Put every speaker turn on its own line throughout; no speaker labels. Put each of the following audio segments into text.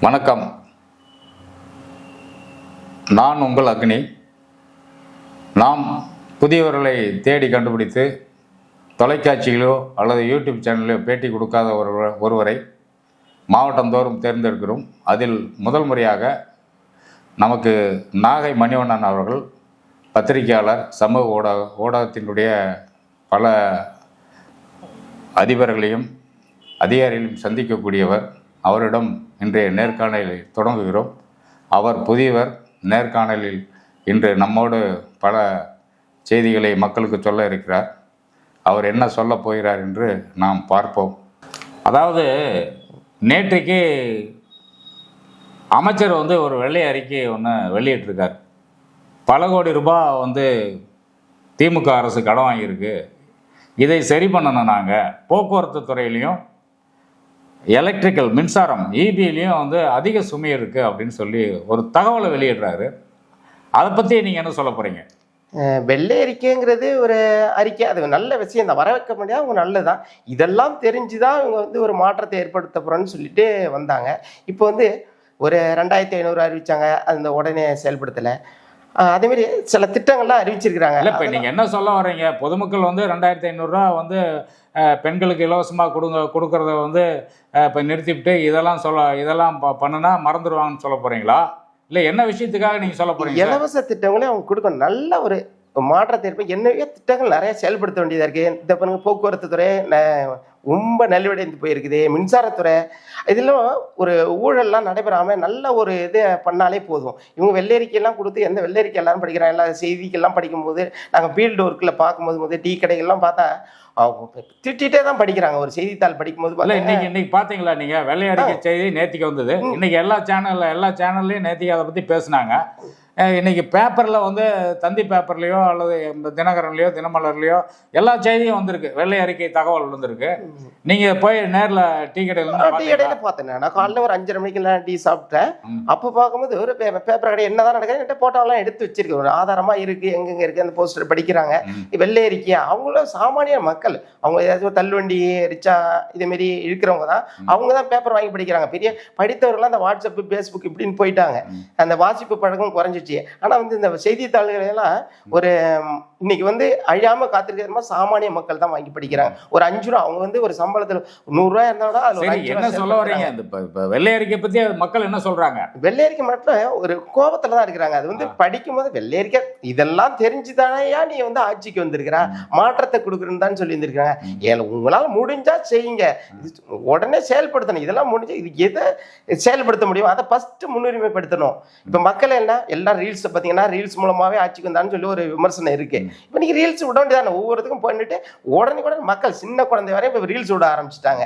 வணக்கம். நான் உங்கள் அக்னி. நாம் புதியவர்களை தேடி கண்டுபிடித்து தொலைக்காட்சியிலோ அல்லது யூடியூப் சேனலிலோ பேட்டி கொடுக்காத ஒருவரை மாவட்டந்தோறும் தேர்ந்தெடுக்கிறோம். அதில் முதல் முறையாக நமக்கு நாகை மணிவண்ணன் அவர்கள் பத்திரிகையாளர், சமூக ஊடகத்தினுடைய பல அதிபர்களையும் அதிகாரிகளையும் சந்திக்கக்கூடியவர். அவரிடம் இன்றைய நேர்காணலை தொடங்குகிறோம். அவர் புதியவர். நேர்காணலில் இன்று நம்மோடு பல செய்திகளை மக்களுக்கு சொல்ல இருக்கிறார். அவர் என்ன சொல்ல போகிறார் என்று நாம் பார்ப்போம். அதாவது நேற்றைக்கு அமைச்சர் ஒரு வெள்ளை அறிக்கை ஒன்று வெளியிட்டிருக்கார். பல கோடி ரூபாய் திமுக அரசு கடன் வாங்கியிருக்கு. இதை சரி பண்ணணும். நாங்கள் போக்குவரத்து துறையிலையும் எலக்ட்ரிக்கல் மின்சாரம் இபிலையும் அதிக சுமை இருக்குது அப்படின்னு சொல்லி ஒரு தகவலை வெளியிடுறாரு. அதை பற்றி நீங்கள் என்ன சொல்ல போகிறீங்க?
வெள்ளை அறிக்கைங்கிறது ஒரு அறிக்கை, அது நல்ல விஷயம் தான், வர வைக்க முடியாது, அவங்க நல்லதுதான். இதெல்லாம் தெரிஞ்சுதான் இவங்க ஒரு மாற்றத்தை ஏற்படுத்த போகிறோன்னு சொல்லிட்டு வந்தாங்க. இப்போ ஒரு 2500 அறிவிச்சாங்க, அந்த உடனே செயல்படுத்தலை. அதேமாரி சில திட்டங்கள்லாம் அறிவிச்சிருக்கிறாங்க.
இல்லை, இப்போ நீங்கள் என்ன சொல்ல வர்றீங்க? பொதுமக்கள் 2500 பெண்களுக்கு இலவசமாக கொடுக்கறத இப்போ நிறுத்திவிட்டு இதெல்லாம் பண்ணுனா மறந்துடுவாங்கன்னு சொல்ல போகிறீங்களா? இல்லை, என்ன விஷயத்துக்காக நீங்கள் சொல்ல போகிறீங்க?
இலவச திட்டங்களே அவங்க கொடுக்கணும். நல்ல ஒரு மாற்றத்தை ஏற்படும். என்னவே திட்டங்கள் நிறைய செயல்படுத்த வேண்டியதாக இருக்குது. இந்த பாருங்க, போக்குவரத்து துறை ரொம்ப நலிவடைந்து போயிருக்குது. மின்சாரத்துறை இதெல்லாம் ஒரு ஊழல்லாம் நடைபெறாமல் நல்ல ஒரு இது பண்ணாலே போதும். இவங்க வெள்ளரிக்கையெல்லாம் கொடுத்து எந்த வெள்ளரிக்கை எல்லாரும் படிக்கிறாங்க. எல்லா செய்திக்கெல்லாம் படிக்கும்போது நாங்கள் ஃபீல்டு ஒர்க்கில் பார்க்கும்போது டீ கடைகள்லாம் பார்த்தா திட்டிகிட்டே தான் படிக்கிறாங்க. ஒரு செய்தித்தாள் படிக்கும்போது
இன்னைக்கு பார்த்தீங்களா நீங்கள்? வெள்ளை அறிக்கை செய்தி நேத்திக்கு வந்தது. இன்னைக்கு எல்லா சேனல்லையும் நேத்திக்கு அதை பற்றி பேசுனாங்க. இன்னைக்கு பேப்பரில் தந்தி பேப்பர்லையோ அல்லது தினகரன்லையோ தினமலர்லையோ எல்லா செய்தியும் வந்திருக்கு. வெள்ளை அறிக்கை தகவல் வந்திருக்கு. நீங்கள் போய் நேரில் டீ கடையில்
பார்த்தேன். நான் காலையில் ஒரு 5:30 மணிக்கெல்லாம் டீ சாப்பிட்டேன். அப்போ பார்க்கும்போது ஒரு பேப்பர் கடை என்னதான் நடக்குது, போட்டோலாம் எடுத்து வச்சிருக்கு, ஒரு ஆதாரமாக இருக்குது, எங்கெங்கே இருக்குது, அந்த போஸ்டர் படிக்கிறாங்க. வெள்ளை அறிக்கையா? அவங்களும் சாமானிய மக்கள், அவங்க ஏதாச்சும் தள்ளுவண்டி ரிச்சா இதேமாரி இருக்கிறவங்க தான், அவங்க தான் பேப்பர் வாங்கி படிக்கிறாங்க. பெரிய படித்தவர்கள்லாம் அந்த வாட்ஸ்அப்பு ஃபேஸ்புக் இப்படின்னு போயிட்டாங்க. அந்த வாசிப்பு பழக்கம் குறைஞ்சிச்சு. ஆனா இந்த செய்தித்தாள்கள் எல்லாம் ஒரு இன்னைக்கு அழியாம காத்திருக்கிற சாமானிய மக்கள் தான் வாங்கி படிக்கிறாங்க. ஒரு 5 ரூபா அவங்க ஒரு சம்பளத்துல 100 ரூபாய் இருந்தா
என்ன சொல்ல வரீங்க? வெள்ளை அறிக்கை பத்தி மக்கள் என்ன சொல்றாங்க?
வெள்ளை அறிக்கை மட்டும் ஒரு கோபத்துல தான் இருக்கிறாங்க. அது படிக்கும் போது வெள்ளை அறிக்கை இதெல்லாம் தெரிஞ்சுதானையா நீ ஆட்சிக்கு வந்திருக்கிறா, மாற்றத்தை கொடுக்குறேன்னு தான் சொல்லி இருந்திருக்காங்க. ஏன் உங்களால முடிஞ்சா செய்யுங்க, உடனே செயல்படுத்தணும். இதெல்லாம் முடிஞ்சு இது எதை செயல்படுத்த முடியும் அதை ஃபர்ஸ்ட் முன்னுரிமைப்படுத்தணும். இப்ப மக்கள் எல்லா ரீல்ஸ் பார்த்தீங்கன்னா ரீல்ஸ் மூலமாவே ஆட்சிக்கு வந்தான்னு சொல்லி ஒரு விமர்சனம் இருக்கு. இப்போ நீங்க ரீல்ஸ் விட வேண்டியதானே? ஒவ்வொருத்துக்கும் பண்ணிட்டு உடனே மக்கள் சின்ன குழந்தை வரை இப்போ ரீல்ஸ் விட ஆரம்பிச்சுட்டாங்க.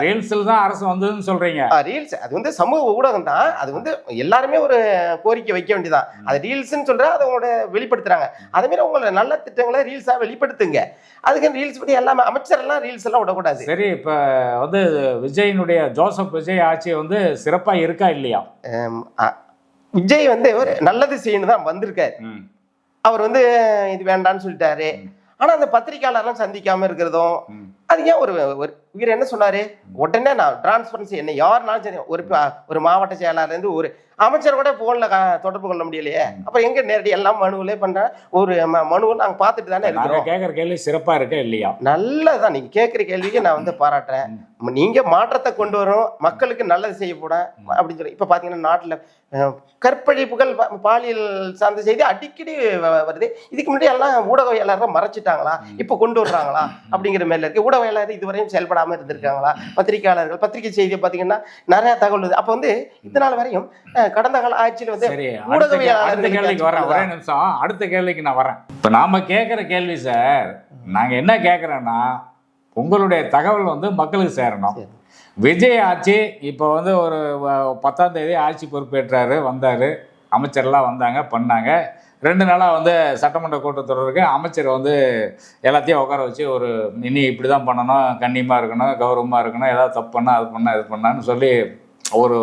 ரீல்ஸ்ல தான் அரசு வந்ததுன்னு சொல்றீங்க.
ரீல்ஸ் அது சமூக ஊடகம் தான். அது எல்லாருமே ஒரு கோரிக்கை வைக்க வேண்டியதான். அது ரீல்ஸ்ன்னு சொல்ற அதை உங்களோட வெளிப்படுத்துறாங்க. அதே மாதிரி உங்களோட நல்ல திட்டங்களை ரீல்ஸா வெளிப்படுத்துங்க. அதுக்கு ரீல்ஸ் பத்தி எல்லாமே அமைச்சர் எல்லாம் ரீல்ஸ் எல்லாம் விடக்கூடாது.
சரி, இப்ப விஜயனுடைய ஜோசப் விஜய் ஆட்சி சிறப்பா இருக்கா இல்லையா?
விஜய் ஒரு நல்லது செய்யணும் தான் வந்திருக்காரு. அவர் இது வேண்டான்னு சொல்லிட்டாரு. ஆனா அந்த பத்திரிகையாளர்லாம் சந்திக்காம இருக்கிறதும் அது ஏன் இவர் என்ன சொன்னாரு, உடனே நான் டிரான்ஸ்பரன்சி என்ன யாருனாலும் சரி, ஒரு மாவட்ட செயலாளர் இருந்து ஒரு அமைச்சர் கூட போன்ல தொடர்பு கொள்ள முடியலையே, அப்புறம் எங்க நேரடி எல்லாம் மனுவிலே பண்ற ஒரு மனுவை நாங்க பார்த்துட்டு தானே இருக்கிறோம்.
கேட்கற கேள்வி சிறப்பா இருக்கா இல்லையா?
நல்லதான். நீங்க கேட்கிற கேள்விக்கு நான் பாராட்டுறேன். நீங்க மாற்றத்தை கொண்டு வரும், மக்களுக்கு நல்லது செய்ய போட அப்படின்னு சொல்லி. இப்ப பாத்தீங்கன்னா நாட்டுல கற்பழிப்புகள், பாலியல் சார்ந்த செய்தி அடிக்கடி வருது. இதுக்கு முன்னாடி எல்லாம் ஊடகவியலாளர் மறைச்சிட்டாங்களா, இப்ப கொண்டு வர்றாங்களா அப்படிங்கிற மேல இருக்கு. ஊடகவியலாளர் இதுவரையும் செயல்படாம இருந்திருக்காங்களா? பத்திரிகையாளர்கள் பத்திரிகை செய்தியை பாத்தீங்கன்னா நிறைய தகவல் வருது. அப்ப இதனால் வரையும் கடந்த கால ஆட்சியில்
ஊடகவியலாளர் ஒரே நிமிஷம், அடுத்த கேள்விக்கு நான் வரேன். இப்ப நாம கேட்கிற கேள்வி சார், நாங்க என்ன கேட்கிறோம்னா உங்களுடைய தகவல் மக்களுக்கு சேரணும். விஜய் ஆட்சி இப்போ ஒரு 10ஆம் தேதி ஆட்சி பொறுப்பேற்றாரு, வந்தார், அமைச்சர்லாம் வந்தாங்க, பண்ணாங்க. 2 நாளாக சட்டமன்ற கூட்டத்தொடருக்கு அமைச்சர் எல்லாத்தையும் உட்கார வச்சு இனி இப்படி தான் பண்ணணும், கண்ணியமாக இருக்கணும், கௌரவமாக இருக்கணும், ஏதாவது தப்பு பண்ணால் அது பண்ணால் இது பண்ணான்னு சொல்லி ஒரு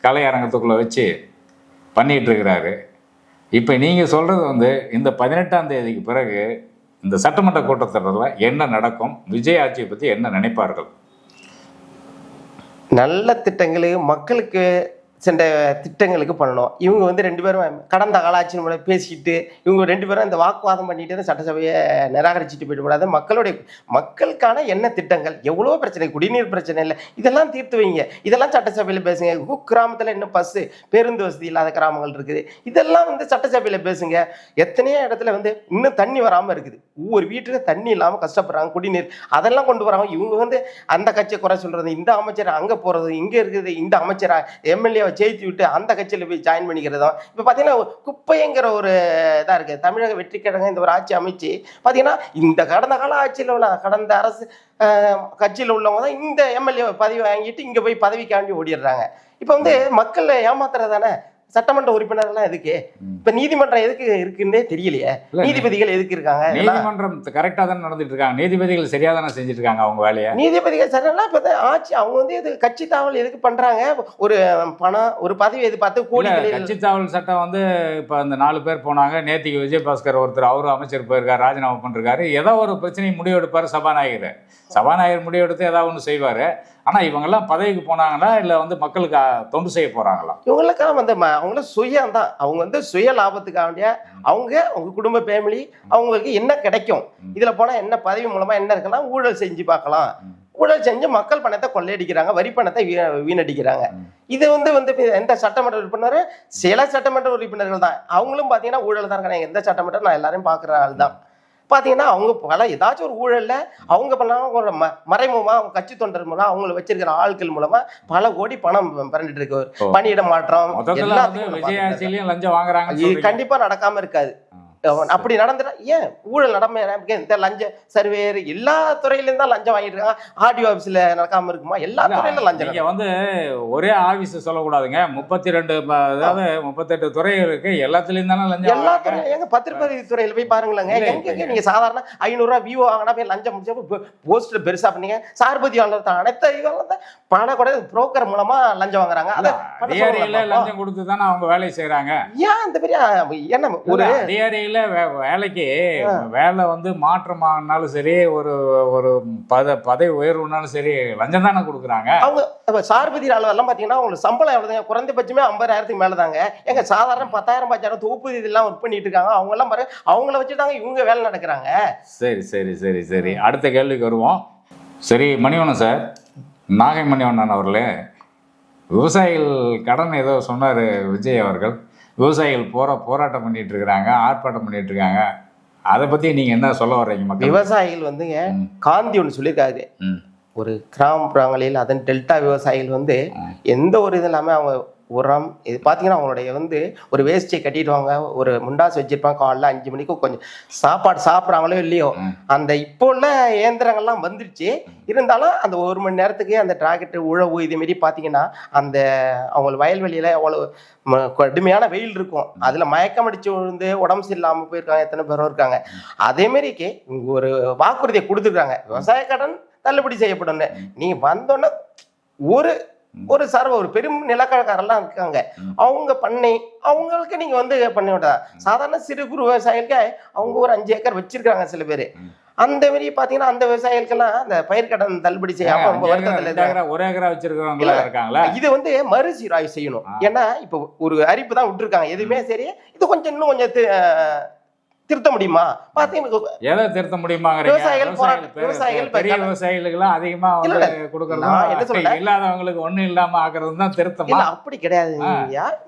கலையரங்கத்துக்குள்ளே வச்சு பண்ணிகிட்ருக்கிறாரு. இப்போ நீங்கள் சொல்கிறது இந்த 18ஆம் தேதிக்கு பிறகு இந்த சட்டமன்ற கூட்டத்தொடரில் என்ன நடக்கும், விஜய் ஆட்சியை பற்றி என்ன நினைப்பார்கள்?
நல்ல திட்டங்களுக்கு மக்களுக்கு சென்ற திட்டங்களுக்கு பண்ணணும். இவங்க வந்து 2 பேரும் கடந்த கால ஆட்சி முறை பேசிக்கிட்டு இவங்க 2 பேரும் இந்த வாக்குவாதம் பண்ணிட்டு சட்டசபையை நிராகரிச்சுட்டு போயிடக்கூடாது. மக்களுக்கான என்ன திட்டங்கள், எவ்வளோ பிரச்சனை, குடிநீர் பிரச்சனை இல்லை, இதெல்லாம் தீர்த்து வைங்க. இதெல்லாம் சட்டசபையில் பேசுங்க. கிராமத்தில் இன்னும் பஸ்ஸு பேருந்து வசதி இல்லாத கிராமங்கள் இருக்குது, இதெல்லாம் வந்து சட்டசபையில் பேசுங்க. எத்தனையோ இடத்துல வந்து இன்னும் தண்ணி வராமல் இருக்குது. ஒவ்வொரு வீட்டுக்கு தண்ணி இல்லாமல் கஷ்டப்படுறாங்க. குடிநீர் அதெல்லாம் கொண்டு வராங்க. இவங்க வந்து அந்த கட்சியை குறை சொல்றது, இந்த அமைச்சர் அங்கே போகிறது, இங்கே இருக்குது இந்த அமைச்சரை எம்எல்ஏ ஜெயித்து விட்டு அந்த கட்சியில் போய் ஜாயின் பண்ணிக்கிறதும். இப்போ பார்த்தீங்கன்னா குப்பைங்கிற ஒரு இதாக இருக்குது. தமிழக வெற்றி கழகம் இந்த ஒரு ஆட்சி அமைச்சு பார்த்தீங்கன்னா இந்த கடந்த கால ஆட்சியில் உள்ள கடந்த அரசு கட்சியில் உள்ளவங்க தான் இந்த எம்எல்ஏ பதவி வாங்கிட்டு இங்கே போய் பதவிக்காண்டி ஓடிடுறாங்க. இப்போ வந்து மக்களை ஏமாத்துறது தானே. சட்டமன்ற உறுப்பினர்லாம் எதுக்கு, இப்ப நீதிமன்றம் எதுக்கு இருக்குன்னே தெரியலையே. நீதிபதிகள் எதுக்கு இருக்காங்க?
நீதிமன்றம் கரெக்டா தான் நடந்துட்டு இருக்காங்க. நீதிபதிகள் சரியா தானே செஞ்சுட்டு இருக்காங்க அவங்க வேலையை.
நீதிபதிகள் சரியா இப்ப ஆட்சி அவங்க வந்து இது கட்சி தாவல் எதுக்கு பண்றாங்க? ஒரு பணம் ஒரு பதவி எதிர்பார்த்து கோடி.
கட்சி தாவல் சட்டம் வந்து இப்ப அந்த 4 பேர் போனாங்க. நேத்திக்கு விஜயபாஸ்கர் ஒருத்தர் அவரும் அமைச்சர் போயிருக்காரு, ராஜினாமா பண்ணிருக்காரு. ஏதோ ஒரு பிரச்சனையை முடிவெடுப்பாரு சபாநாயகர் முடிவெடுத்து ஏதாவது ஒன்று செய்வாரு. ஆனா இவங்கெல்லாம் பதவிக்கு போனாங்களா இல்ல வந்து மக்களுக்கு தொண்டு செய்ய போறாங்களா?
இவங்களுக்காக வந்து அவங்கள சுயம் தான். அவங்க வந்து சுய லாபத்துக்காக வேண்டிய அவங்க குடும்ப ஃபேமிலி அவங்களுக்கு என்ன கிடைக்கும், இதுல போனா என்ன பதவி மூலமா என்ன இருக்கலாம், ஊழல் செஞ்சு பார்க்கலாம். ஊழல் செஞ்சு மக்கள் பணத்தை கொள்ளையடிக்கிறாங்க, வரி பணத்தை வீணடிக்கிறாங்க. இது வந்து எந்த சட்டமன்ற உறுப்பினர், சில சட்டமன்ற உறுப்பினர்கள் தான் அவங்களும் பாத்தீங்கன்னா ஊழல் தான் இருக்காங்க. எந்த சட்டமன்றம் நான் எல்லாரையும் பாக்குற ஆள் தான். பார்த்தீங்கன்னா அவங்க பல ஏதாச்சும் ஒரு ஊழல்ல அவங்க பண்ணாங்க மறைமுகமா அவங்க கட்சி தொண்டர் மூலம் அவங்களை வச்சிருக்கிற ஆட்கள் மூலமா பல கோடி பணம் பரண்டிட்டு இருக்கு. பணியிட மாற்றம்
எல்லாத்தையும் லஞ்சம் வாங்குறாங்க.
இது கண்டிப்பா நடக்காம இருக்காது. அப்படி நடந்துட்டா ஏன் ஊழல் நடமை இந்த லஞ்ச சர்வேயர் எல்லா துறையிலும் தான் லஞ்சம் வாங்கிட்டு இருக்காங்க. ஆர்டிஓ ஆபீஸ்ல நடக்காம இருக்குமா? எல்லா துறையிலும் லஞ்சம்.
நீங்க வந்து ஒரே ஆபீஸ் சொல்லக்கூடாதுங்க. 32 அதாவது 38 துறை இருக்கு. எல்லாத்துலயும் தானே லஞ்சம். எல்லா துறையும்
எங்க பத்திரப்பதிவு துறையில போய் பாருங்களேங்க. எங்க நீங்க சாதாரண 500 ரூபாய் விவோ வாங்கினா போய் லஞ்சம் முடிச்சப்ப போஸ்டர் பெருசா பண்ணீங்க. சார்பதிவாளர் அனைத்து பண கூட புரோக்கர் மூலமா லஞ்சம் வாங்குறாங்க.
அதிகாரியில லஞ்சம் கொடுத்து தானே அவங்க வேலையை செய்யறாங்க.
ஏன் அந்த பெரிய என்ன ஒரு
அதிகாரி வேலைக்கு வேலை வந்து மாற்றமானாலும் சரி, ஒரு பதவி உயர்வுனாலும் சரி, லஞ்சம் தானே கொடுக்குறாங்க.
அவங்க சார்பதி அளவெல்லாம் பாத்தீங்கன்னா அவங்களுக்கு சம்பளம் எவ்வளவுங்க? குறைந்தபட்சமே 50,000 மேலதாங்க. எங்க சாதாரண 10,000 10,000 தொகுப்பு இதெல்லாம் ஒர்க் பண்ணிட்டு இருக்காங்க. அவங்க எல்லாம் பாரு அவங்கள வச்சுட்டாங்க இவங்க வேலை நடக்கிறாங்க.
சரி சரி சரி சரி அடுத்த கேள்விக்கு வருவோம். சரி மணிவண்ணன் சார், நாகை மணிவண்ணன் அவர்களே, விவசாயிகள் கடன் ஏதோ சொன்னார் விஜய் அவர்கள். விவசாயிகள் போராட்டம் பண்ணிட்டு இருக்கிறாங்க, ஆர்ப்பாட்டம் பண்ணிட்டு இருக்காங்க. அதை பத்தி நீங்க என்ன சொல்ல வர்றீங்க? மக்கள்
விவசாயிகள் வந்துங்க காந்தி ஒன்று சொல்லியிருக்காரு. ஒரு கிராமப்புறங்களில் அதன் டெல்டா விவசாயிகள் வந்து எந்த ஒரு இது இல்லாமல் அவங்க உரம் இது பார்த்தீங்கன்னா அவங்களுடைய வந்து ஒரு வேஸ்டியை கட்டிடுவாங்க, ஒரு முண்டாசு வச்சிருப்பாங்க. காலைல 5 மணிக்கு கொஞ்சம் சாப்பாடு சாப்பிட்றாங்களோ இல்லையோ, அந்த இப்போ உள்ள இயந்திரங்கள்லாம் வந்துருச்சு. இருந்தாலும் அந்த 1 மணி நேரத்துக்கு அந்த டிராக்டர் உழவு இதேமாரி பார்த்தீங்கன்னா அந்த அவங்க வயல்வெளியில் அவ்வளோ கடுமையான வெயில் இருக்கும். அதில் மயக்கம் அடிச்சு விழுந்து உடம்பு சரியில்லாமல் போயிருக்காங்க, எத்தனை பேரும் இருக்காங்க. அதேமாரிக்கு ஒரு வாக்குறுதியை கொடுத்துருக்காங்க, விவசாய கடன் தள்ளுபடி செய்யப்படும். நீங்க வந்தோன்னே ஒரு சர்வ ஒரு பெரும் நிலக்கடக்காரெல்லாம் இருக்காங்க, அவங்க பண்ணி அவங்களுக்கு நீங்க வந்து பண்ணி விட்டா. சாதாரண சிறு குறு விவசாயிகளுக்கு அவங்க ஒரு 5 ஏக்கர் வச்சிருக்காங்க சில பேர். அந்த மாதிரி பாத்தீங்கன்னா அந்த விவசாயிகளுக்கெல்லாம் அந்த பயிர் கடன் தள்ளுபடி செய்யாம ரொம்ப வருத்தத்துல
ஒரு ஏக்கரா வச்சிருக்கிறவங்களா இருக்காங்களா.
இது வந்து மறுசீராய்வு செய்யணும். ஏன்னா இப்ப ஒரு அறிப்பு தான் விட்டுருக்காங்க, எதுவுமே சரி இது கொஞ்சம் இன்னும் கொஞ்சம் திருத்த முடியுமா?
எதை திருத்த முடியுமா? விவசாயிகளுக்கு அதிகமா கொடுக்கறது, இல்லாதவங்களுக்கு ஒண்ணு இல்லாம ஆக்குறது தான் திருத்தமா?
அப்படி கிடையாது.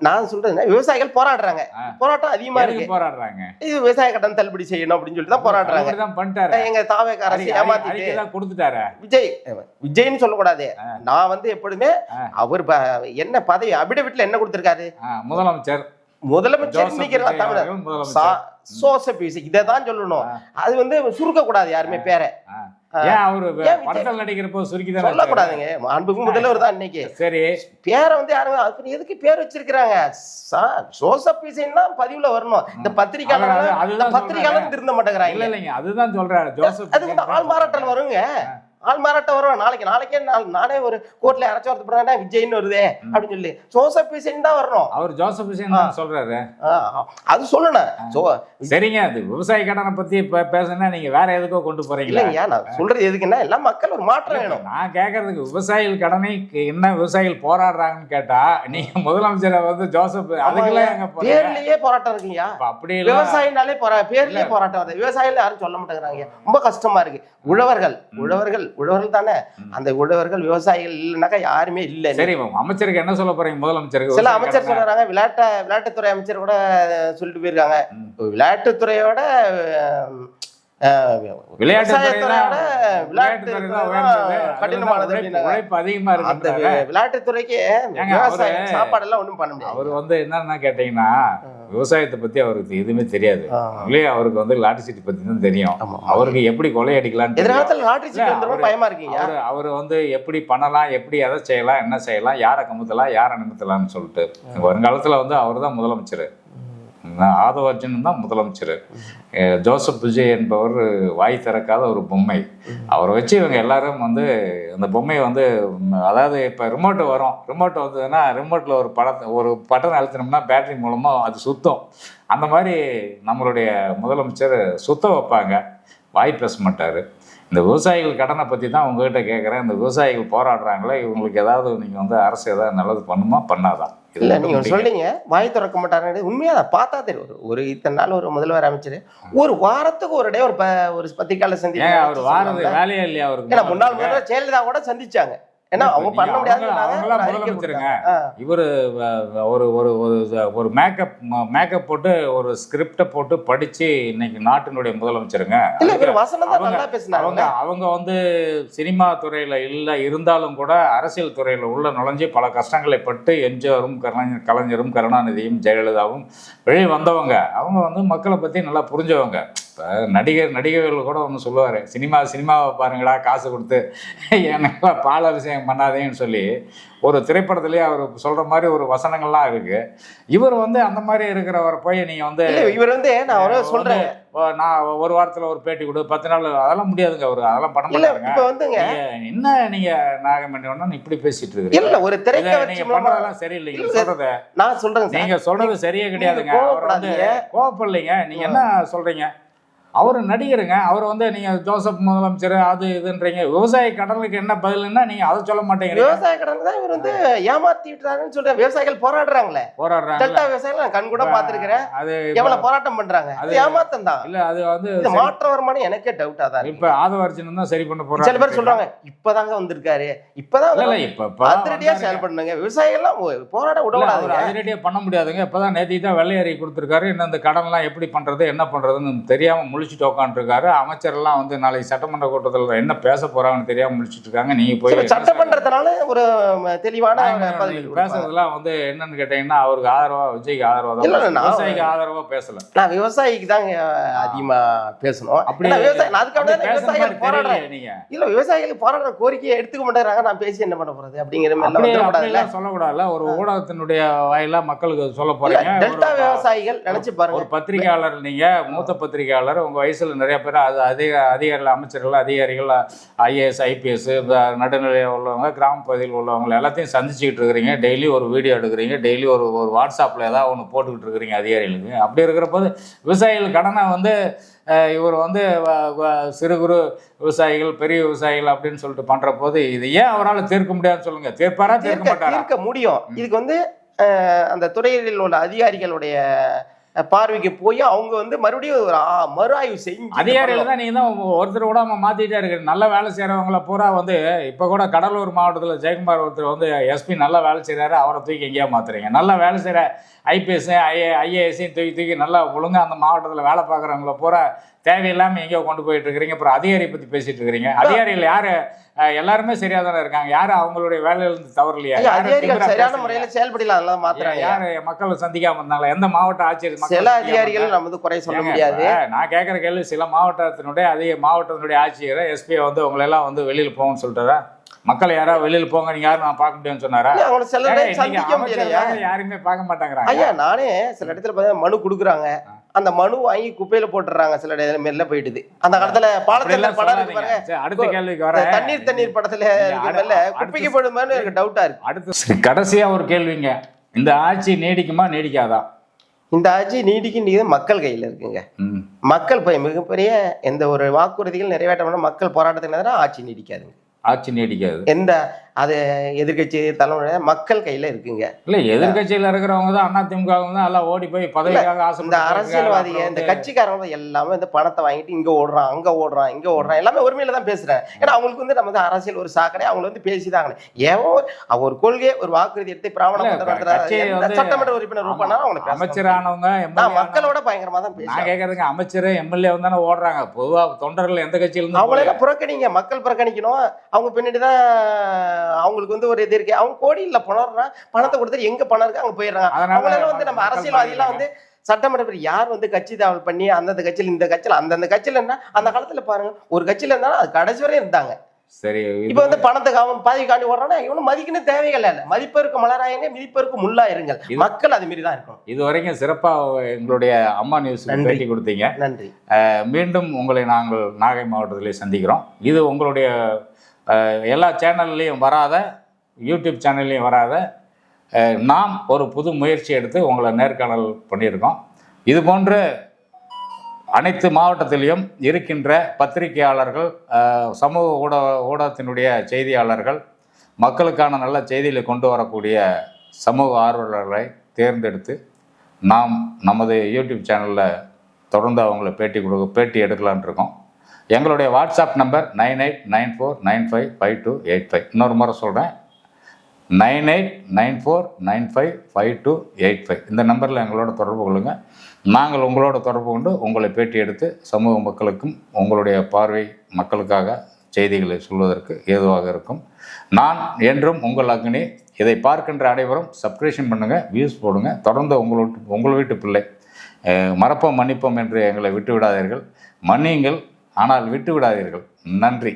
நான் சொல்றேன் விவசாயிகள் போராடுறாங்க, போராட்டம் அதிகமா இருக்கு.
போராடுறாங்க,
இது விவசாய கடன் தள்ளுபடி செய்யணும் அப்படின்னு சொல்லிட்டு தான் போராடுறாங்க.
பண்ணிட்டாரு
எங்க தாவேக அரசு ஏமாத்திட்டு
கொடுத்துட்டாரு.
விஜய்னு சொல்லக்கூடாது. நான் வந்து எப்பொழுதுமே அவர் என்ன பதவி அபிடவிட்ல என்ன கொடுத்திருக்காரு? முதலமைச்சர் இதான் சொல்லணும். அது வந்து சுருக்க கூடாது யாருமே பேரை. சொல்லக்கூடாதுங்க. அன்புக்கும் முதல்வர் தான் இன்னைக்கு. சரி, பேரை வந்து யாருங்க அதுக்கு எதுக்கு பேர் வச்சிருக்கிறாங்க? ஜோசப் விஜய் தான் பதிவுல வரணும். இந்த பத்திரிகையாளர் திருந்த மாட்டேங்கிறாங்க.
அதுதான் சொல்றாரு.
அது வந்து ஆள் மாறாட்டல் வருங்க. ஆள் மாறாட்டம் வரும். நாளைக்கே நானே ஒரு கோர்ட்ல யாராச்சும் ஒருத்தர் போறாங்கன்னா விஜய்னு வருதே அப்படின்னு சொல்லி ஜோசப் ஹுசைன் தான் வரணும்.
அவர் ஜோசப் ஹுசைன் தான் சொல்றாரு.
அது சொல்லணும்.
சரிங்க, அது விவசாய கடனை பத்தி பேசுனா நீங்க வேற எதுக்கோ கொண்டு போறீங்க.
இல்லைங்க, நான் சொல்றது எதுக்குன்னா எல்லாம் மக்கள் ஒரு மாற்றம் வேணும்.
நான் கேட்கறதுக்கு விவசாயிகள் கடனை என்ன விவசாயிகள் போராடுறாங்கன்னு கேட்டா நீங்க முதலமைச்சரை வந்து ஜோசப் அதுக்கெல்லாம்
பேர்லயே போராட்டம் இருக்குங்கய்யா.
அப்படி
விவசாயினாலே பேர்லயே போராட்டம் வருது. விவசாயிகள் யாரும் சொல்ல மாட்டேங்கிறாங்க. ரொம்ப கஷ்டமா இருக்கு. உழவர்கள் தானே. அந்த உழவர்கள் விவசாயிகள் இல்லைன்னாக்கா யாருமே இல்லை.
சரி, அமைச்சருக்கு என்ன சொல்ல போறீங்க? முதலமைச்சருக்கு
சில அமைச்சர் சொல்றாங்க, விளையாட்டுத்துறை அமைச்சர் கூட சொல்லிட்டு போயிருக்காங்க, விளையாட்டுத்துறையோட விளையாட்டுத்துறைக்கு சாப்பாடு எல்லாம் ஒண்ணும் பண்ண முடியாது.
அவர் வந்து என்னன்னா கேட்டீங்கன்னா விவசாயத்தை பத்தி அவருக்கு எதுவுமே தெரியாது. அவருக்கு வந்து லாட்டரி சீட் பத்தி தான் தெரியும். அவருக்கு எப்படி கொள்ளையடிக்கலாம்,
எதிர்காலத்துல லாட்டரி சீட் பயமா இருக்கீங்க.
அவர் வந்து எப்படி பண்ணலாம், எப்படி எதை செய்யலாம், என்ன செய்யலாம், யாரை கமுத்தலாம், யாரை நிமித்தலாம்னு சொல்லிட்டு வருங்காலத்துல வந்து அவர் தான் முதலமைச்சர். ஆதவ அர்ஜுனன் தான் முதலமைச்சர். ஜோசப் விஜய் என்பவர் வாய் திறக்காத ஒரு பொம்மை. அவரை வச்சு இவங்க எல்லாரும் வந்து அந்த பொம்மையை வந்து, அதாவது இப்போ ரிமோட்டு வரும், ரிமோட் வந்ததுன்னா ரிமோட்டில் ஒரு பட்டன் அழுத்தினோம்னா பேட்டரி மூலமாக அது சுத்தம். அந்த மாதிரி நம்மளுடைய முதலமைச்சர் சுத்த வைப்பாங்க, வாய் பேச மாட்டார். இந்த விவசாயிகள் கடனை பற்றி தான் உங்ககிட்ட கேட்குறேன். இந்த விவசாயிகள் போராடுறாங்களே, இவங்களுக்கு ஏதாவது நீங்கள் வந்து அரசு ஏதாவது நல்லது பண்ணுமா பண்ணாதான்?
இல்லை, நீங்கள் சொல்றீங்க வாய் திறக்க மாட்டாரு. உண்மையாக அதை பார்த்தா தெரியும். ஒரு இத்தனை நாள் ஒரு முதல்வர் அமைச்சர் ஒரு வாரத்துக்கு ஒரு டே ஒரு பத்திரிக்கையாளர் சந்திச்சாங்க.
அவர் வாரது வேலையே இல்லையா அவருக்கு?
ஏன்னா முன்னாள் முதல்வர் ஜெயலலிதா கூட சந்திச்சாங்க. ஏன்னா அவங்க பண்ண முடியாது.
முதலமைச்சருங்க இவரு ஒரு ஒரு மேக்கப் போட்டு ஒரு ஸ்கிரிப்டை போட்டு படிச்சு இன்னைக்கு நாட்டினுடைய முதலமைச்சருங்க. அவங்க வந்து சினிமா துறையில இருந்தாலும் கூட அரசியல் துறையில உள்ள நுழைஞ்சு பல கஷ்டங்களை பட்டு எம்ஜிஆரும் கலைஞரும் கருணாநிதியும் ஜெயலலிதாவும் வெளியே வந்தவங்க. அவங்க வந்து மக்களை பத்தி நல்லா புரிஞ்சவங்க. இப்போ நடிகர்கள் கூட ஒன்று சொல்லுவார், சினிமாவை பாருங்களா, காசு கொடுத்து எனக்கு பால் அபிஷேகம் பண்ணாதேன்னு சொல்லி ஒரு திரைப்படத்துலேயே அவர் சொல்கிற மாதிரி ஒரு வசனங்கள்லாம் இருக்குது. இவர் வந்து அந்த மாதிரி இருக்கிறவரை போய் நீங்கள் வந்து
இவர் வந்து நான் சொல்கிறேன்,
நான் ஒரு வாரத்தில் ஒரு பேட்டி கொடு, 10 நாள், அதெல்லாம் முடியாதுங்க. அவர் அதெல்லாம் பண்ண மாட்டாருங்க. என்ன நீங்கள் நாகமணி இப்படி பேசிட்டு இருக்கீங்க?
இல்லை, ஒரு திரைக்கதை
நீங்கள் பண்ணுறதெல்லாம் சரியில்லைங்க. சொல்கிறத
நான் சொல்கிறேன்,
நீங்கள் சொல்கிறது சரியே கிடையாதுங்க. அவர் வந்து கோவப்படலைங்க. நீங்கள் என்ன சொல்கிறீங்க? அவர் நடிகருங்க. அவர் வந்து நீங்க ஜோசப் முதலமைச்சர் அது இதுன்றீங்க. விவசாய கடனுக்கு என்ன பதில்னா நீங்க அதை சொல்ல மாட்டேங்கிறீங்க.
விவசாய கடனுக்கு தான் இவர் வந்து ஏமாத்தி விட்டுறாருன்னு சொல்ற. விவசாயிகள் போராடுறாங்க. டெல்டா விவசாயிகள் நான் கண் கூட பாத்துருக்கிறேன். அது எவ்வளவு போராட்டம் பண்றாங்க. அது ஏமாத்தம் தான். இல்ல, அது வந்து மாற்ற வருமானம் எனக்கே டவுட்டா தான்.
இப்ப ஆதவ அர்ஜுனன் தான் சரி பண்ண போறாங்க.
சில பேர் சொல்றாங்க இப்பதாங்க வந்திருக்காரு, இப்பதான் அதிரடியா செயல்படுங்க. விவசாயிகள் போராட விடக்கூடாது.
அதிரடியா பண்ண முடியாதுங்க. இப்பதான் நேற்று தான் வெள்ளையறை கொடுத்திருக்காரு. இன்னும் இந்த கடன் எல்லாம் எப்படி பண்றது, என்ன பண்றதுன்னு தெரியாம முழிச்சுட்டு உட்காந்துருக்காரு. அமைச்சர்லாம் வந்து நாளைக்கு சட்டமன்ற கூட்டத்தில் என்ன பேச போறாங்கன்னு தெரியாம முடிச்சுட்டு இருக்காங்க. நீங்க போய்
சட்டமன்றத்தினால ஒரு தெளிவான
பேசுறதுலாம் வந்து என்னன்னு கேட்டீங்கன்னா அவருக்கு ஆதரவா, விஜய்க்கு ஆதரவா தான், விவசாயிக்கு ஆதரவா பேசல.
நான் விவசாயிக்கு தான் அதிகமா பேசணும். அப்படி விவசாயிகள் போராடுறாங்க. நீங்க இல்ல, விவசாயிகளுக்கு போராடுற கோரிக்கையை எடுத்துக்க மாட்டேங்கிறாங்க. நான் பேசி என்ன பண்ண போறது அப்படிங்கிற மாதிரி
சொல்லக்கூடாது. ஒரு ஊடகத்தினுடைய வாயிலா மக்களுக்கு சொல்ல போறீங்க.
டெல்டா விவசாயிகள் நினைச்சு பாருங்க.
ஒரு பத்திரிகையாளர், நீங்க மூத்த பத்திரிகையாளர், உங்க வயசுல நிறைய பேர் அதிகாரிகள், அமைச்சர்கள், அதிகாரிகள், ஐஏஎஸ், ஐபிஎஸ், நடுநிலையில் உள்ளவங்க, கிராம பகுதியில் உள்ளவங்க எல்லாத்தையும் சந்திச்சுக்கிட்டு இருக்கிறீங்க. டெய்லி ஒரு வீடியோ எடுக்கிறீங்க, டெய்லி ஒரு வாட்ஸ்அப்பில் ஏதாவது ஒன்று போட்டுக்கிட்டு இருக்கிறீங்க அதிகாரிகளுக்கு. அப்படி இருக்கிற போது விவசாயிகள் கடனை வந்து இவர் வந்து சிறு குறு விவசாயிகள், பெரிய விவசாயிகள் அப்படின்னு சொல்லிட்டு பண்ற போது இது ஏன் அவரால் தீர்க்க முடியாதுன்னு சொல்லுங்க. தீர்ப்பாரா, தீர்க்க மாட்டாரா?
தீர்க்க முடியும். இதுக்கு வந்து அந்த துறையில் உள்ள அதிகாரிகளுடைய பார்வைக்கு போய் அவங்க வந்து மறுபடியும் மறு ஆய்வு செஞ்சு,
அதிகாரிகள் தான் நீங்க தான் ஒருத்தர் கூட மாத்திட்டே இருக்கு. நல்ல வேலை செய்யறவங்கள பூரா வந்து இப்ப கூட கடலூர் மாவட்டத்தில் ஜெயக்குமார் ஒருத்தர் வந்து எஸ்பி நல்லா வேலை செய்யறாரு, அவரை தூக்கி எங்கேயா மாத்துறீங்க. நல்லா வேலை செய்யற ஐபிஎஸ், ஐஏஎஸையும் தூக்கி நல்லா ஒழுங்கா அந்த மாவட்டத்தில் வேலை பார்க்குறவங்கள பூரா தேவையில்லாமல் எங்கேயோ கொண்டு போயிட்டு இருக்கிறீங்க. அப்புறம் அதிகாரி பற்றி பேசிட்டு இருக்கிறீங்க. அதிகாரிகள் யாரு? எல்லாருமே சரியா தானே இருக்காங்க. யாரும் அவங்களுடைய வேலையிலிருந்து தவறலையா?
அதிகாரிகள் சரியான முறையில் செயல்படலாம். மாத்திரம்
யாரு மக்களை சந்திக்காம இருந்தாங்களா? எந்த மாவட்ட ஆட்சியர்?
சில அதிகாரிகள் நம்ம குறை சொல்ல முடியாது.
நான் கேட்குற கேள்வி, சில மாவட்டத்தினுடைய ஆட்சியர், எஸ்பி வந்து உங்களை எல்லாம் வந்து வெளியில் போகணும்னு சொல்லிட்டாரா? மக்களை யாராவது வெளியில போங்க, நீங்க யாரும் நான் பார்க்க முடியும்னு சொன்னாரா?
யாருமே பார்க்க மாட்டேங்கிறாங்க. ஐயா, நானே சில இடத்துல மனு கொடுக்குறாங்க, அந்த மனு வாங்கி குப்பையில போட்டுறாங்க. சில இடத்துல போயிடுது. அந்த காலத்துல பாலத்துல படம் இருக்கு பாருங்க.
சரி, அடுத்த கேள்விக்கு வரேன்.
தண்ணீர் படத்துல இருக்கிறதுல குப்பைக்கு போடுமான்னு எனக்கு டவுட்டா இருக்கு.
அடுத்து கடைசியா ஒரு கேள்விங்க. இந்த ஆட்சி நீடிக்குமா நீடிக்காதா?
இந்த ஆட்சி நீடிக்கின்றது மக்கள் கையில இருக்குங்க. மக்கள் போய் மிகப்பெரிய எந்த ஒரு வாக்குறுதிகள் நிறைவேற்ற மக்கள் போராட்டத்தினால ஆட்சி நீடிக்காதுங்க.
ஆட்சி நீடிக்காது.
எந்த அது எதிர்கட்சி தலைமுறை மக்கள் கையில இருக்குங்க.
இல்ல எதிர்கட்சியில இருக்கிறவங்க தான் அதிமுக தான் எல்லாம் ஓடி போய் பதவிக்காக ஆசை.
இந்த அரசியல்வாதிக இந்த கட்சிக்காரங்க எல்லாமே இந்த பணத்தை வாங்கிட்டு இங்க ஓடுறான் அங்க ஓடுறான் இங்க ஓடுறான் எல்லாமே உரிமையில தான் பேசுறேன். ஏன்னா அவங்களுக்கு வந்து நம்ம அரசியல் ஒரு சாக்கடை அவங்க வந்து பேசிதாங்க. ஏவோ ஒரு கொள்கையை ஒரு வாக்குறுதி எடுத்து பிராமணம் சட்டமன்ற உறுப்பினர் அவங்களுக்கு
அமைச்சரானவங்க
மக்களோட பயங்கரமா தான் பேசுறாங்க.
நான் கேட்கறதுங்க அமைச்சர் எம்எல்ஏ தானே ஓடுறாங்க. பொதுவா தொண்டர்கள் எந்த கட்சியில இருந்து
அவங்கள எல்லாம் புறக்கணிங்க. மக்கள் புறக்கணிக்கணும். அவங்க பின்னாடிதான் அவங்களுக்கு வந்து ஒரு இது இருக்கு. அவங்க கோடியில பணம் பணத்தை கொடுத்துட்டு எங்க பணம் இருக்கு அங்க போயிடுறாங்க. அவங்களால வந்து நம்ம அரசியல்வாதி எல்லாம் வந்து சட்டமன்ற யார் வந்து கட்சி தாவல் பண்ணி அந்தந்த கட்சியில் இந்த கட்சியில் அந்தந்த கட்சியில என்ன அந்த காலத்துல பாருங்க ஒரு கட்சியில இருந்தாலும் அது கடைசி வரையும் இருந்தாங்க.
சரி,
இப்ப வந்து பணத்துக்கு அவன் பாதி காண்டி ஓடுறானா இவனும் மதிக்கணும் தேவைகள் இல்லை. மதிப்பெருக்கு மலராயங்க மிதிப்பெருக்கு முள்ளா இருங்கள். மக்கள் அது மாரி தான் இருக்கணும்.
இது வரைக்கும் சிறப்பா எங்களுடைய அம்மா நியூஸ் பேட்டி கொடுத்தீங்க.
நன்றி.
மீண்டும் உங்களை நாங்கள் நாகை மாவட்டத்திலே சந்திக்கிறோம். இது உங்களுடைய எல்லா சேனல்லையும் வராத யூடியூப் சேனல்லையும் வராத நாம் ஒரு புது முயற்சி எடுத்து உங்களை நேர்காணல் பண்ணியிருக்கோம். இது போன்ற அனைத்து மாவட்டத்திலையும் இருக்கின்ற பத்திரிகையாளர்கள், சமூக ஊடகத்தினுடைய செய்தியாளர்கள், மக்களுக்கான நல்ல செய்திகளை கொண்டு வரக்கூடிய சமூக ஆர்வலர்களை தேர்ந்தெடுத்து நாம் நமது யூடியூப் சேனலில் தொடர்ந்து அவங்கள பேட்டி எடுக்கலான் இருக்கோம். எங்களுடைய வாட்ஸ்அப் நம்பர் 9894955285. இன்னொரு முறை சொல்கிறேன், 9894955285. இந்த நம்பரில் எங்களோட தொடர்பு கொள்ளுங்கள். நாங்கள் உங்களோட தொடர்பு கொண்டு உங்களை பேட்டி எடுத்து சமூக மக்களுக்கும் உங்களுடைய பார்வை மக்களுக்காக செய்திகளை சொல்வதற்கு ஏதுவாக இருக்கும். நான் என்றும் உங்கள் அக்னி. இதை பார்க்கின்ற அனைவரும் சப்ஸ்கிரிப்ஷன் பண்ணுங்கள், வியூஸ் போடுங்க. தொடர்ந்து உங்கள் வீட்டு பிள்ளை. மறப்போம் மன்னிப்போம் என்று எங்களை விட்டு விடாதீர்கள். மன்னியுங்கள், ஆனால் விட்டு விடாதீர்கள். நன்றி.